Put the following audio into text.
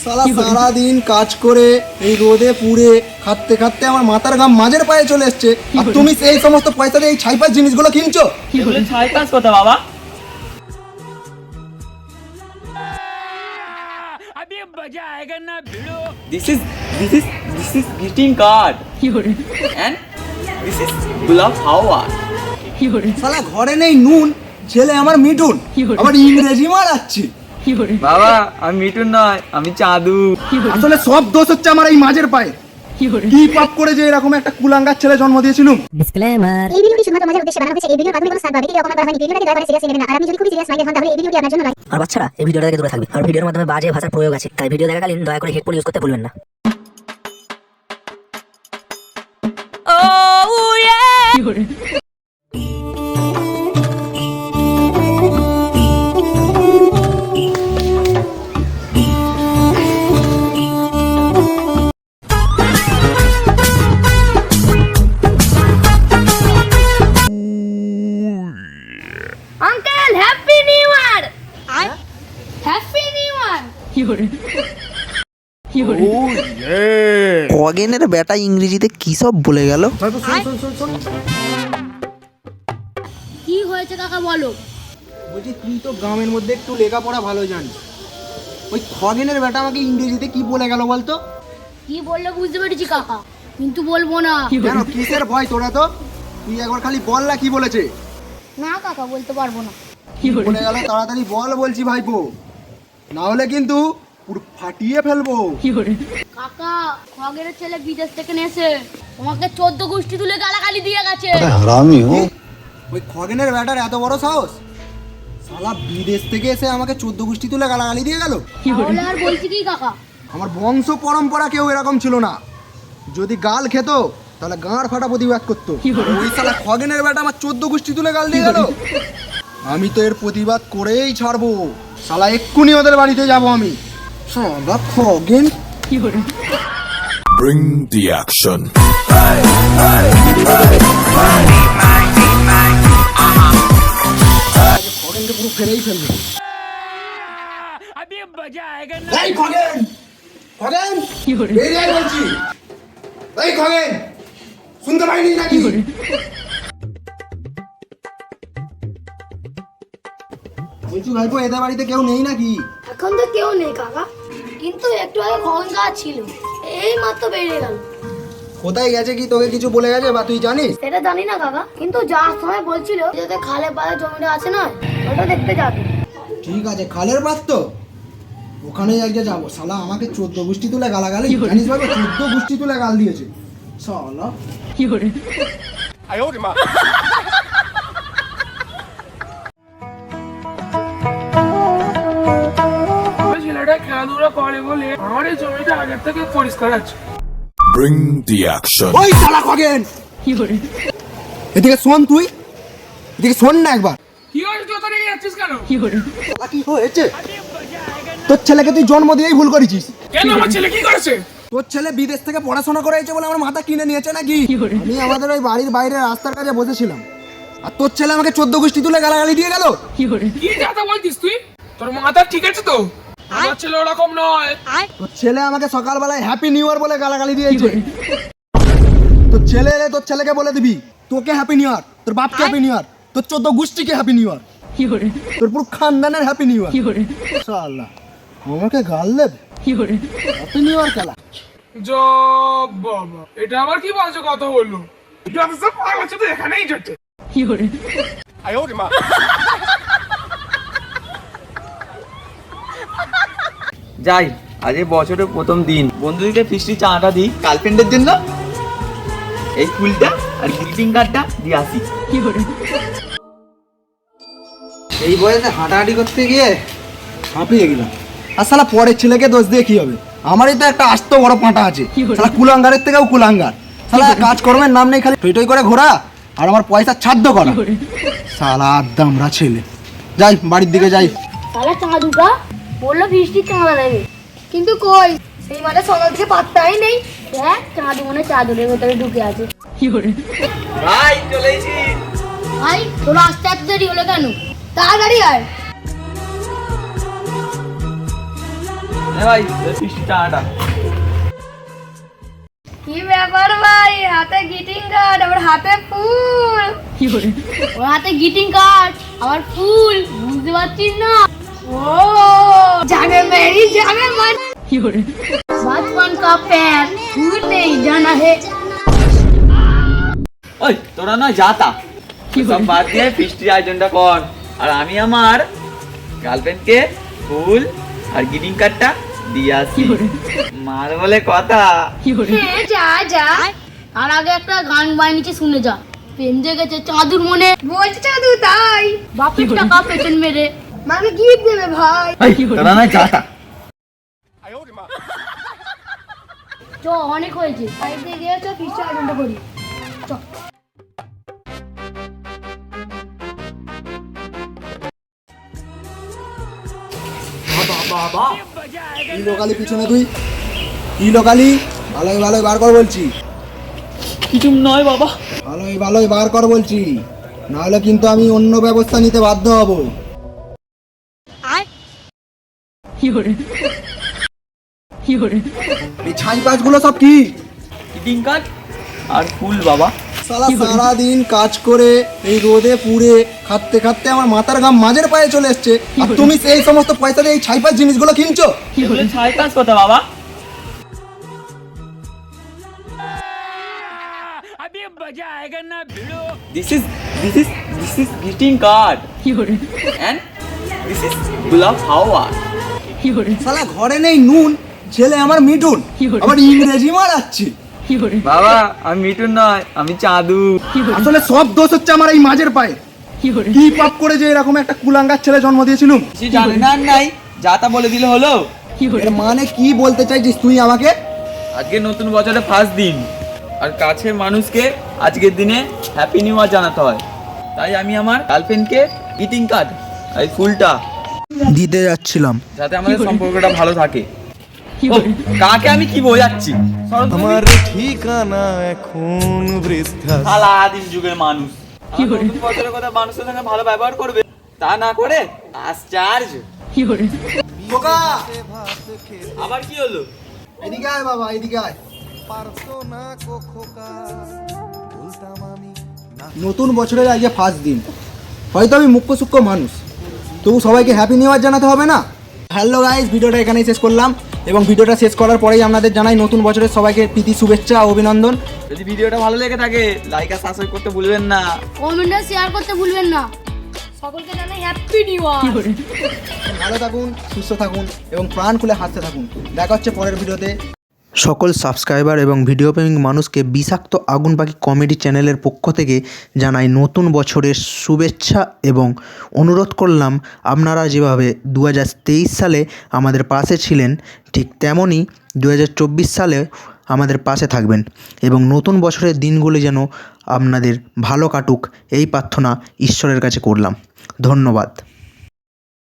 সালা সারাদিন কাজ করে এই রোদে পুড়ে খাটতে খাটতে আমার মাথার ঘাম মাঝের পায়ে চলে এসছে, আর তুমি এই সমস্ত পয়সা দিয়ে এই ছাইপাস জিনিসগুলো কিনছো। ছাইপাস কথা বাবা? This is greeting card and this is gulab flower. সালা ঘরে নেই নুন, ছেলে আমার মিঠুন, আবার ইংরেজি মারাচ্ছে। বাবা আমি মিঠুন নয়, আমি চাঁদু। আসলে সব দোষ হচ্ছে আমার এই মাঝের পায়ে। কি পাপ করে যে এরকম একটা কুলাঙ্গার ছেলে জন্ম দিয়েছিলাম। ডিসক্লেমার, এই ভিডিওটি শুধুমাত্র মজার উদ্দেশ্যে বানানো হয়েছে। এই ভিডিওর মাধ্যমে কোনো সার্ভার ভিডিও অপমান করা হয়নি। ভিডিওটাকে দয়া করে সিরিয়াস নেবেন না। আর আপনি যদি খুবই সিরিয়াস মাইন্ডেড হন তাহলে এই ভিডিওটি আপনার জন্য নয়। আর বাচ্চারা এই ভিডিওটা থেকে দূরে থাকবে, কারণ ভিডিওর মাধ্যমে বাজে ভাষার প্রয়োগ আছে, তাই ভিডিও দেখাকালীন দয়া করে হেডফোন ইউজ করতে ভুলবেন না। Uncle happy new year. Happy new year. খগেনের বেটা ইংরেজিতে কি সব বলে গেল। কি হয়েছে কাকা বলো? বলছি তুই তো গ্রামের মধ্যে একটু লেখাপড়া ভালো জানিস, ওই খগেনের বেটা আমাকে ইংরেজিতে কি বলে গেল বলতো? কি বললো বুঝতে পেরেছি কাকা, কিন্তু বলবো না। কেন, কিসের ভয় তোরা? তো তুই একবার খালি বল না কি বলেছে। না কাকা বলতে পারবো না। বলে গেল তাড়াতাড়ি বল বলছি ভাইপো, না হলে কিন্তু পুরো ফাটিয়ে ফেলবো। কাকা খগের ছেলে বিদেশ থেকে এসে তোমাকে 14 গোষ্ঠী তুলে গালাগালি দিয়ে গেছে। ওই খগেনের বেটার এত বড় সাহস, শালা বিদেশ থেকে এসে আমাকে 14 গোষ্ঠী তুলে গালাগালি দিয়ে গেল। তাহলে আর বলছি কি কাকা, আমার বংশ পরম্পরা কেউ এরকম ছিল না, যদি গাল খেত তাহলে গাঁড় ফাটা প্রতিবাদ করতো। ওই শালা খগেনের বেটা আমার 14 গোষ্ঠী তুলে গাল দিয়ে গেল, আমি তো এর প্রতিবাদ করেই ছাড়বো। শালা এক্ষুনি ওদের বাড়িতে যাবো আমি। শালা খগেন। Bring the action. খগেনকে পুরো ফেলেই ফেলবো। এই খগেন, খগেন বেরিয়ে আয় বলছি। এই খগেন, শুনতে পাইনি নাকি? বলছি ভাইপো এদের বাড়িতে কেউ নেই নাকি? এখন তো কেউ নেই কাকা, কিন্তু একটু আগে খগন কাকা ছিল, এই মাত্র বেরিয়ে গেল। কোথায় গেছে কি তোকে কিছু বলে গেছে বা তুই জানিস? সেটা জানি না কাকা, কিন্তু যাওয়ার সময় বলছিল যে খালে পাড়ে জমিটা আছে না, ওটা দেখতে যাবে। ঠিক আছে, খালের পাত তো ওখানেই আজকে যাবো। শালা আমাকে 14 গোষ্ঠী তুলে গালাগালি, জানিস ভাই 14 গোষ্ঠী তুলে গাল দিয়েছে শালা। ছেলেটা খেলাধুলা করে বলে আমার এই জমিটা আগের থেকে পরিষ্কার আছে। Bring the action. ওই শালা খগেন, এদিকে শোন, তুই এদিকে শোন না একবার। কি হয়েছে তুই ওখানে যাচ্ছিস কেন? শালা কি হয়েছে? তোর ছেলেকে তুই জন্ম দিয়েই ভুল করেছিস। কেন আমার ছেলে কি করেছে? তোর ছেলে বিদেশ থেকে পড়াশোনা করে এসেছে বলে আমার মাথা কিনে নিয়েছে নাকি? আমি আমাদের ওই বাড়ির বাইরে রাস্তার কাছে বসেছিলাম, আর তোর ছেলে আমাকে 14 গোষ্ঠী তুলে গালাগালি দিয়ে গেল। কি যাতা বলছিস তুই? তোর মাথা ঠিক আছে তো? আমার ছেলে ওরকম নয়। তোর ছেলে আমাকে সকালবেলায় হ্যাপি নিউ ইয়ার বলে গালাগালি দিয়েছে। তোর ছেলে এলে তোর ছেলেকে বলে দিবি তোকে হ্যাপি নিউ ইয়ার, তোর বাপকে হ্যাপি নিউ ইয়ার, তোর 14 গোষ্ঠীকে হ্যাপি নিউ ইয়ার, তোর পুরো খানদানের হ্যাপি নিউ ইয়ার। শালা আমাকে গাল দেবে হ্যাপি নিউ ইয়ার খেলা। জব বাবা, এটা আবার কি বাজে কথা বললো? যত সব পাগল আছে তো এখানেই যেতে। যাই, আজ এই বছরের প্রথম দিন বন্ধুদেরকে ফিস্টি চাটা দিই গার্লফ্রেন্ডের জন্য। এই ফুলটা আর গ্রিটিং কার্ডটা দিয়ে আসি। এই বয়সে হাঁটাহাঁটি করতে গিয়ে হাঁপিয়ে গেলাম। আর শালা পরের ছেলেকে দোষ দিয়ে কি হবে? আমারই তো একটা আস্ত বড় পাঁটা আছে, শালা কুলাঙ্গারের থেকেও কুলাঙ্গার। শালা কাজকর্মের নাম নেই, খালি টই টই করে ঘোরা আর আমার পয়সা ছাদ্য করা। শালা আদামরা ছেলে। যাই বাড়ির দিকে যাই। তাহলে চাঁদুকা বললো বৃষ্টির চাঁদা দেবে, কিন্তু কই সেই মাঠে সকাল থেকে পাত্তাই নেই। দেখ চাঁদু মনে চাদরের ভেতরে ঢুকে আছে। ভাই চলে এসেছি। ভাই তোর আসতে এত দেরি হলো কেন? তাড়াতাড়ি আয়। ভাই ফিস্টি চাটা। কি ব্যাপার ভাই, হাতে গ্রিটিং কার্ড আবার হাতে ফুল। ওর হাতে গ্রিটিং কার্ড আবার ফুল, বুঝতে পারছিস না? ও जाने मेरी जाने मन बचपन का प्यार भूल नहीं जाना है। ওই তোরা না যাতা, সব বাদ দিয়ে ফিস্টির আয়োজনটা কর। আর আমি আমার গার্লফ্রেন্ডকে ফুল আর গ্রিটিং কার্ডটা দিয়ে আসি। মার বলে কথা। হ্যাঁ যা যা, আর আগে একটা গান বানিয়েছে শুনে যা। প্রেম জেগেছে চাঁদুর মনে, বলছে চাঁদু তাই বাপের টাকা পেছন মেরে মাকে গিফট দেবে ভাই। তোরা না যাতা। চ অনেক হয়েছে, বাড়িতে গিয়ে চ ফিস্টের আয়োজনটা করি। চ কি লোকালি পিছনে তুই, কি লোকালি? ভালোই ভালোই বার কর বলছি, কিছু নয় বাবা। ভালোই ভালোই বার কর বলছি, নাহলে কিন্তু আমি অন্য ব্যবস্থা নিতে বাধ্য হব। এই ছাই পাঁচগুলো সব কি? গ্রিটিং কার্ড আর ফুল বাবা। সালা সারাদিন কাজ করে এই রোদে পুড়ে খাটতে খাটতে আমার মাথার ঘাম মাঝের পায়ে চলে এসছে, আর তুমি এই সমস্ত পয়সা দিয়ে এই ছাই পাঁচ জিনিসগুলো কিনছো? এগুলো ছাই কাজ কথা বাবা। This is greeting card and this is gulab flower. সালা ঘরে নেই নুন, ছেলে আমার মিঠুন, আবার ইংরেজি মারাচ্ছে। বাবা আমি মিঠুন নয়, আমি চাঁদু। আসলে সব দোষ হচ্ছে আমার এই মাঝের পায়ে। কি পাপ করে যে এরকম একটা কুলাঙ্গার ছেলে জন্ম দিয়েছিলুম? কিছু জানি না আর নাই, যা তা বলে দিলে হলো। এর মানে কি বলতে চাইছিস তুই আমাকে? আজকে নতুন বছরের ফার্স্ট দিন, আর কাছের মানুষকে আজকের দিনে হ্যাপি নিউ ইয়ার জানাতে হয়। তাই আমি আমার গার্লফ্রেন্ডকে গ্রিটিং কার্ড এই ফুলটা দিতে যাচ্ছিলাম, যাতে আমাদের সম্পর্কটা ভালো থাকে। ও, কাকে আমি কি বোঝাচ্ছি? আমার ঠিকানা এখন বৃদ্ধা। শালা আদিম যুগের মানুষ নতুন বছরের কথা মানুষের সঙ্গে ভালো ব্যবহার করবে, তা না করে আশ্চর্য। খোকা আবার কি হলো? এদিকে আয় বাবা, এদিকে আয়। পারতো না কো খোকা, বলতাম আমি না। নতুন বছরের আজকে ফার্স্ট দিন, হয়তো আমি মুখ্য সূক্ষ্ম মানুষ, তবু সবাইকে হ্যাপি নিউ ইয়ার জানাতে হবে না? হ্যালো গাইস, ভিডিওটা এখানেই শেষ করলাম, এবং ভিডিওটা শেষ করার পরেই আপনাদের জানাই নতুন বছরের সবাইকে প্রীতি শুভেচ্ছা ও অভিনন্দন। যদি ভিডিওটা ভালো লেগে থাকে লাইক আর সাবস্ক্রাইব করতে ভুলবেন না, কমেন্ট আর শেয়ার করতে ভুলবেন না। সকলকে জানাই হ্যাপি নিউ ইয়ার। ভালো থাকুন, সুস্থ থাকুন এবং প্রাণ খুলে হাসতে থাকুন। দেখা হচ্ছে পরের ভিডিওতে। সকল সাবস্ক্রাইবার এবং ভিডিও প্রেমিক মানুষকে বিষাক্ত আগুন পাখি কমেডি চ্যানেলের পক্ষ থেকে জানাই নতুন বছরের শুভেচ্ছা এবং অনুরোধ করলাম আপনারা যেভাবে 2023 সালে আমাদের পাশে ছিলেন, ঠিক তেমনই 2024 সালে আমাদের পাশে থাকবেন এবং নতুন বছরের দিনগুলি যেন আপনাদের ভালো কাটুক, এই প্রার্থনা ঈশ্বরের কাছে করলাম। ধন্যবাদ।